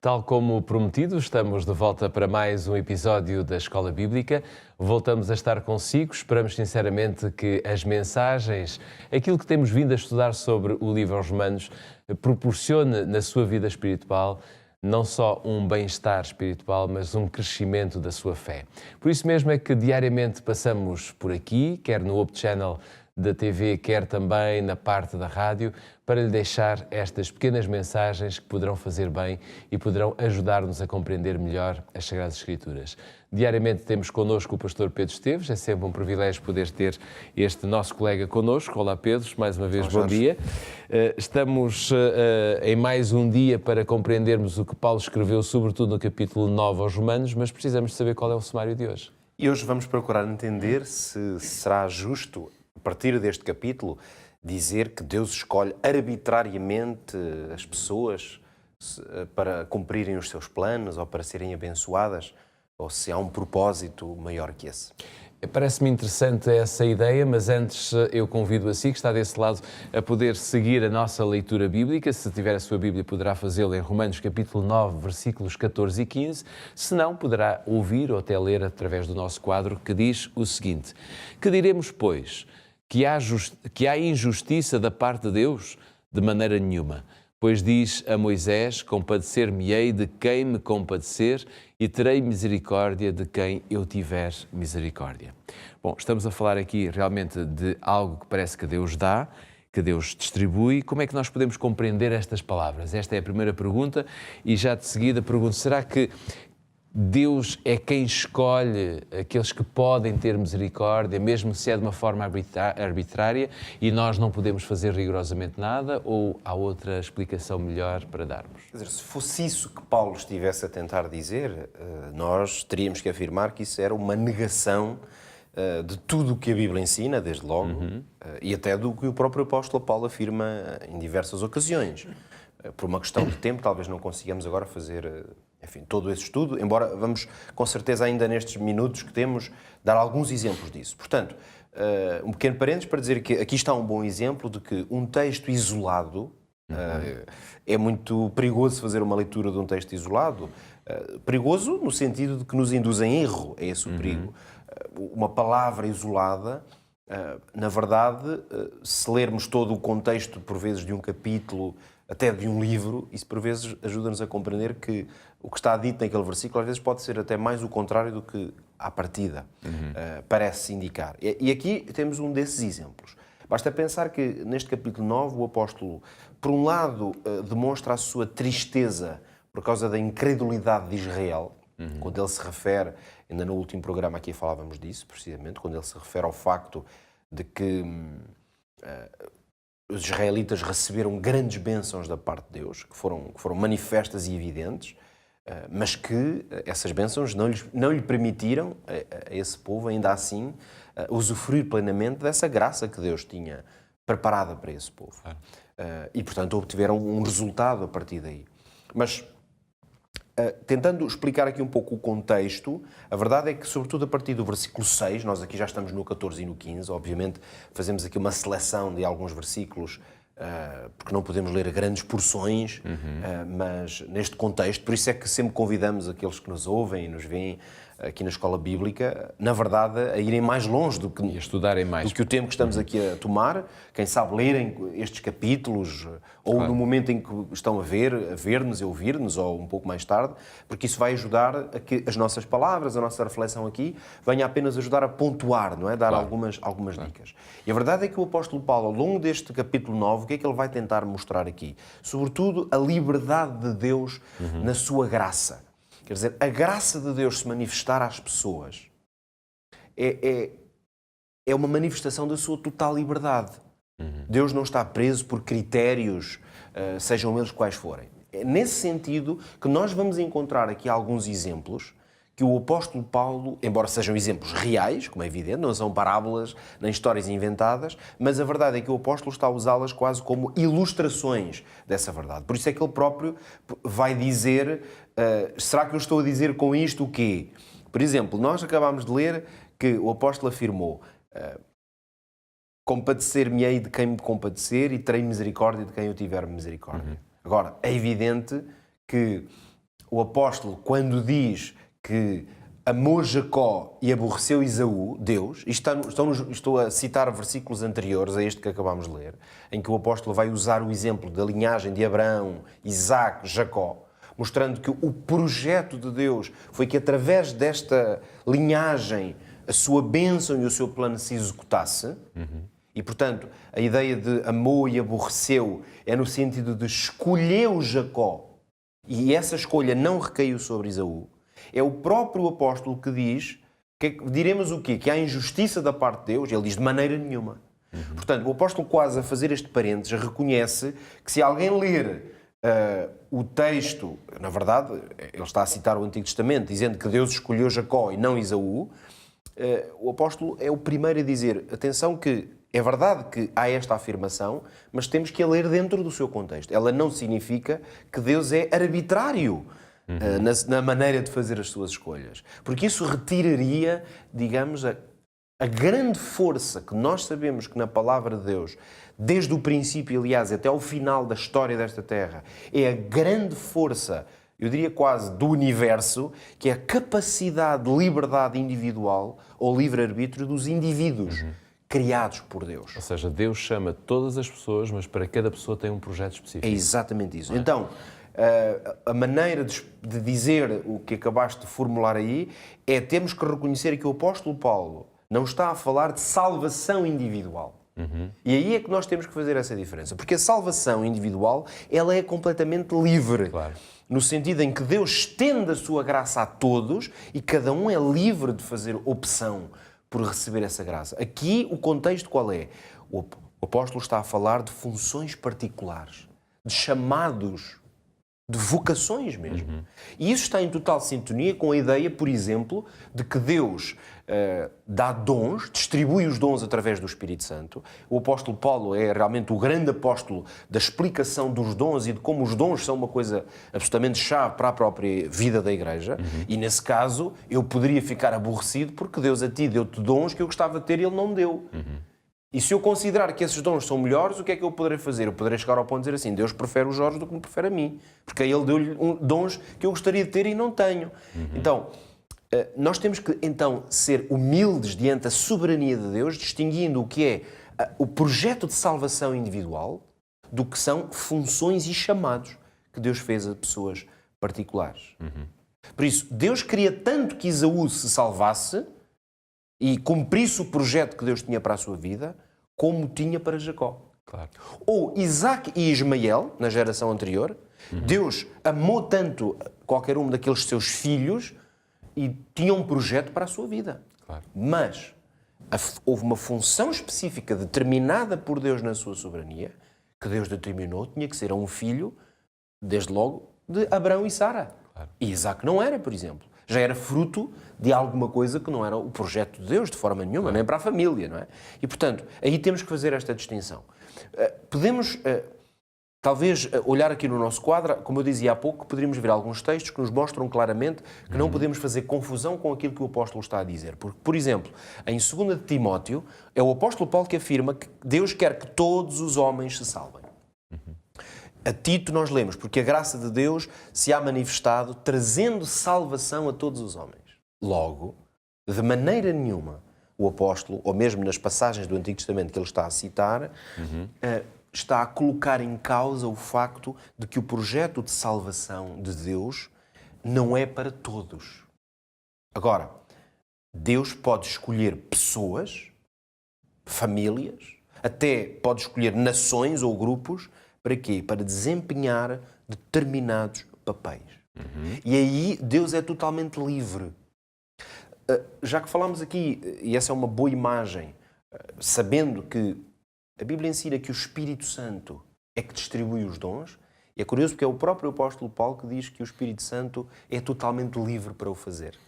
Tal como prometido, estamos de volta para mais um episódio da Escola Bíblica. Voltamos a estar consigo. Esperamos sinceramente que as mensagens, aquilo que temos vindo a estudar sobre o livro aos Romanos, proporcione na sua vida espiritual não só um bem-estar espiritual, mas um crescimento da sua fé. Por isso mesmo é que diariamente passamos por aqui, quer no Hope Channel da TV, quer também na parte da rádio, para lhe deixar estas pequenas mensagens que poderão fazer bem e poderão ajudar-nos a compreender melhor as Sagradas Escrituras. Diariamente temos connosco o pastor Pedro Esteves, é sempre um privilégio poder ter este nosso colega connosco. Olá Pedro, mais uma vez bom dia. Estamos em mais um dia para compreendermos o que Paulo escreveu, sobretudo no capítulo 9 aos Romanos, mas precisamos saber qual é o sumário de hoje. E hoje vamos procurar entender se será justo, a partir deste capítulo, dizer que Deus escolhe arbitrariamente as pessoas para cumprirem os seus planos ou para serem abençoadas, ou se há um propósito maior que esse. Parece-me interessante essa ideia, mas antes eu convido a si, que está desse lado, a poder seguir a nossa leitura bíblica. Se tiver a sua Bíblia, poderá fazê-lo em Romanos capítulo 9, versículos 14 e 15. Se não, poderá ouvir ou até ler através do nosso quadro, que diz o seguinte: Que diremos, pois? Que há injustiça da parte de Deus? De maneira nenhuma. Pois diz a Moisés: Compadecer-me-ei de quem me compadecer e terei misericórdia de quem eu tiver misericórdia. Bom, estamos a falar aqui realmente de algo que parece que Deus dá, que Deus distribui. Como é que nós podemos compreender estas palavras? Esta é a primeira pergunta e já de seguida pergunto, será que Deus é quem escolhe aqueles que podem ter misericórdia, mesmo se é de uma forma arbitrária, e nós não podemos fazer rigorosamente nada, ou há outra explicação melhor para darmos? Quer dizer, se fosse isso que Paulo estivesse a tentar dizer, nós teríamos que afirmar que isso era uma negação de tudo o que a Bíblia ensina, desde logo, e até do que o próprio apóstolo Paulo afirma em diversas ocasiões. Por uma questão de tempo, talvez não consigamos agora fazer, enfim, todo esse estudo, embora vamos, com certeza, ainda nestes minutos que temos, dar alguns exemplos disso. Portanto, um pequeno parênteses para dizer que aqui está um bom exemplo de que um texto isolado, é muito perigoso fazer uma leitura de um texto isolado, perigoso no sentido de que nos induz em erro, é esse o perigo. Uma palavra isolada, na verdade, se lermos todo o contexto, por vezes, de um capítulo, até de um livro, isso por vezes ajuda-nos a compreender que o que está dito naquele versículo às vezes pode ser até mais o contrário do que à partida parece indicar. E aqui temos um desses exemplos. Basta pensar que neste capítulo 9 o apóstolo, por um lado, demonstra a sua tristeza por causa da incredulidade de Israel, quando ele se refere, ainda no último programa aqui falávamos disso, precisamente, quando ele se refere ao facto de que os israelitas receberam grandes bênçãos da parte de Deus, que foram manifestas e evidentes, mas que essas bênçãos não lhe permitiram, a esse povo, ainda assim, usufruir plenamente dessa graça que Deus tinha preparada para esse povo. E, portanto, obtiveram um resultado a partir daí. Mas, tentando explicar aqui um pouco o contexto, a verdade é que, sobretudo a partir do versículo 6, nós aqui já estamos no 14 e no 15, obviamente fazemos aqui uma seleção de alguns versículos, porque não podemos ler grandes porções, mas neste contexto, por isso é que sempre convidamos aqueles que nos ouvem e nos veem aqui na Escola Bíblica, na verdade, a irem mais longe do que, E a estudarem mais. do que o tempo que estamos aqui a tomar, quem sabe lerem estes capítulos, ou no momento em que estão a ver-nos e ouvir-nos, ou um pouco mais tarde, porque isso vai ajudar a que as nossas palavras, a nossa reflexão aqui, venha apenas ajudar a pontuar, não é? Dar algumas dicas. E a verdade é que o apóstolo Paulo, ao longo deste capítulo 9, o que é que ele vai tentar mostrar aqui? Sobretudo, a liberdade de Deus na sua graça. Quer dizer, a graça de Deus se manifestar às pessoas é uma manifestação da sua total liberdade. Deus não está preso por critérios, sejam eles quais forem. É nesse sentido que nós vamos encontrar aqui alguns exemplos que o apóstolo Paulo, embora sejam exemplos reais, como é evidente, não são parábolas nem histórias inventadas, mas a verdade é que o apóstolo está a usá-las quase como ilustrações dessa verdade. Por isso é que ele próprio vai dizer, será que eu estou a dizer com isto o quê? Por exemplo, nós acabámos de ler que o apóstolo afirmou: compadecer-me-ei de quem me compadecer e terei misericórdia de quem eu tiver misericórdia. Agora, é evidente que o apóstolo, quando diz que amou Jacó e aborreceu Esaú, Deus, estou a citar versículos anteriores a este que acabámos de ler, em que o apóstolo vai usar o exemplo da linhagem de Abraão, Isaac, Jacó, mostrando que o projeto de Deus foi que através desta linhagem a sua bênção e o seu plano se executasse. E, portanto, a ideia de amou e aborreceu é no sentido de escolheu Jacó e essa escolha não recaiu sobre Esaú. É o próprio apóstolo que diz, diremos o quê? Que há injustiça da parte de Deus? Ele diz de maneira nenhuma. Portanto, o apóstolo quase a fazer este parênteses reconhece que se alguém ler o texto, na verdade, ele está a citar o Antigo Testamento, dizendo que Deus escolheu Jacó e não Esaú, o apóstolo é o primeiro a dizer, atenção que é verdade que há esta afirmação, mas temos que a ler dentro do seu contexto. Ela não significa que Deus é arbitrário na maneira de fazer as suas escolhas. Porque isso retiraria, digamos, a grande força que nós sabemos que na palavra de Deus, desde o princípio, aliás, até ao final da história desta terra, é a grande força, eu diria quase, do universo, que é a capacidade de liberdade individual ou livre-arbítrio dos indivíduos criados por Deus. Ou seja, Deus chama todas as pessoas, mas para cada pessoa tem um projeto específico. É exatamente isso. Então, a maneira de dizer o que acabaste de formular aí é temos que reconhecer que o apóstolo Paulo não está a falar de salvação individual. E aí é que nós temos que fazer essa diferença. Porque a salvação individual, ela é completamente livre. Claro. No sentido em que Deus estende a sua graça a todos e cada um é livre de fazer opção por receber essa graça. Aqui o contexto qual é? O apóstolo está a falar de funções particulares, de chamados, de vocações mesmo. E isso está em total sintonia com a ideia, por exemplo, de que Deus dá dons, distribui os dons através do Espírito Santo. O apóstolo Paulo é realmente o grande apóstolo da explicação dos dons e de como os dons são uma coisa absolutamente chave para a própria vida da Igreja. E nesse caso, eu poderia ficar aborrecido porque Deus a ti deu-te dons que eu gostava de ter e Ele não me deu. E se eu considerar que esses dons são melhores, o que é que eu poderei fazer? Eu poderei chegar ao ponto de dizer assim, Deus prefere o Jorge do que me prefere a mim. Porque Ele deu-lhe dons que eu gostaria de ter e não tenho. Então, nós temos que, então, ser humildes diante da soberania de Deus, distinguindo o que é o projeto de salvação individual do que são funções e chamados que Deus fez a pessoas particulares. Por isso, Deus queria tanto que Esaú se salvasse e cumprisse o projeto que Deus tinha para a sua vida, como tinha para Jacó. Claro. Ou Isaac e Ismael, na geração anterior, Deus amou tanto qualquer um daqueles seus filhos e tinha um projeto para a sua vida. Claro. Mas houve uma função específica determinada por Deus na sua soberania, que Deus determinou, tinha que ser um filho, desde logo, de Abraão e Sara. Claro. E Isaac não era, por exemplo. Já era fruto de alguma coisa que não era o projeto de Deus, de forma nenhuma, nem para a família, não é? E, portanto, aí temos que fazer esta distinção. Podemos, talvez, olhar aqui no nosso quadro, como eu dizia há pouco, poderíamos ver alguns textos que nos mostram claramente que não podemos fazer confusão com aquilo que o apóstolo está a dizer. Porque, por exemplo, em 2 de Timóteo, é o apóstolo Paulo que afirma que Deus quer que todos os homens se salvem. A Tito nós lemos, porque a graça de Deus se há manifestado trazendo salvação a todos os homens. Logo, de maneira nenhuma, o apóstolo, ou mesmo nas passagens do Antigo Testamento que ele está a citar, está a colocar em causa o facto de que o projeto de salvação de Deus não é para todos. Agora, Deus pode escolher pessoas, famílias, até pode escolher nações ou grupos. Para quê? Para desempenhar determinados papéis. E aí Deus é totalmente livre. Já que falámos aqui, e essa é uma boa imagem, sabendo que a Bíblia ensina que o Espírito Santo é que distribui os dons, e é curioso porque é o próprio apóstolo Paulo que diz que o Espírito Santo é totalmente livre para o fazer.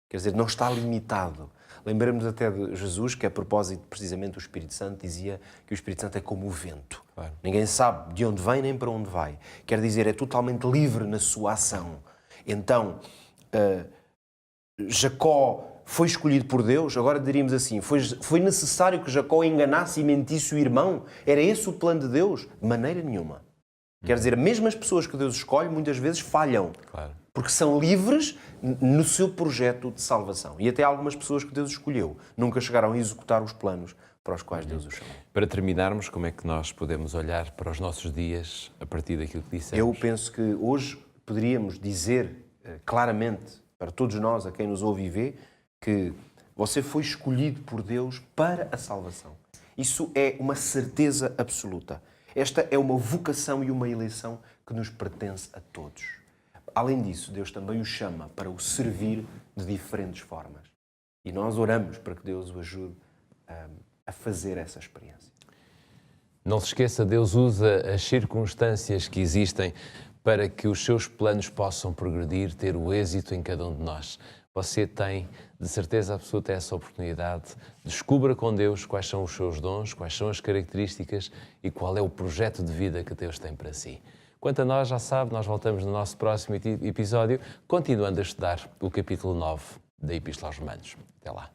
Quer dizer, não está limitado. Lembramos até de Jesus, que a propósito precisamente do Espírito Santo, dizia que o Espírito Santo é como o vento. Claro. Ninguém sabe de onde vem nem para onde vai. Quer dizer, é totalmente livre na sua ação. Então, Jacó foi escolhido por Deus, agora diríamos assim, foi necessário que Jacó enganasse e mentisse o irmão? Era esse o plano de Deus? De maneira nenhuma. Quer dizer, mesmo as pessoas que Deus escolhe muitas vezes falham. Claro. Porque são livres no seu projeto de salvação. E até algumas pessoas que Deus escolheu nunca chegaram a executar os planos para os quais Deus os chamou. Para terminarmos, como é que nós podemos olhar para os nossos dias a partir daquilo que dissemos? Eu penso que hoje poderíamos dizer claramente para todos nós, a quem nos ouve e vê, que você foi escolhido por Deus para a salvação. Isso é uma certeza absoluta. Esta é uma vocação e uma eleição que nos pertence a todos. Além disso, Deus também o chama para o servir de diferentes formas. E nós oramos para que Deus o ajude a fazer essa experiência. Não se esqueça, Deus usa as circunstâncias que existem para que os seus planos possam progredir, ter o êxito em cada um de nós. Você tem, de certeza absoluta, essa oportunidade. Descubra com Deus quais são os seus dons, quais são as características e qual é o projeto de vida que Deus tem para si. Quanto a nós, já sabe, nós voltamos no nosso próximo episódio, continuando a estudar o capítulo 9 da Epístola aos Romanos. Até lá.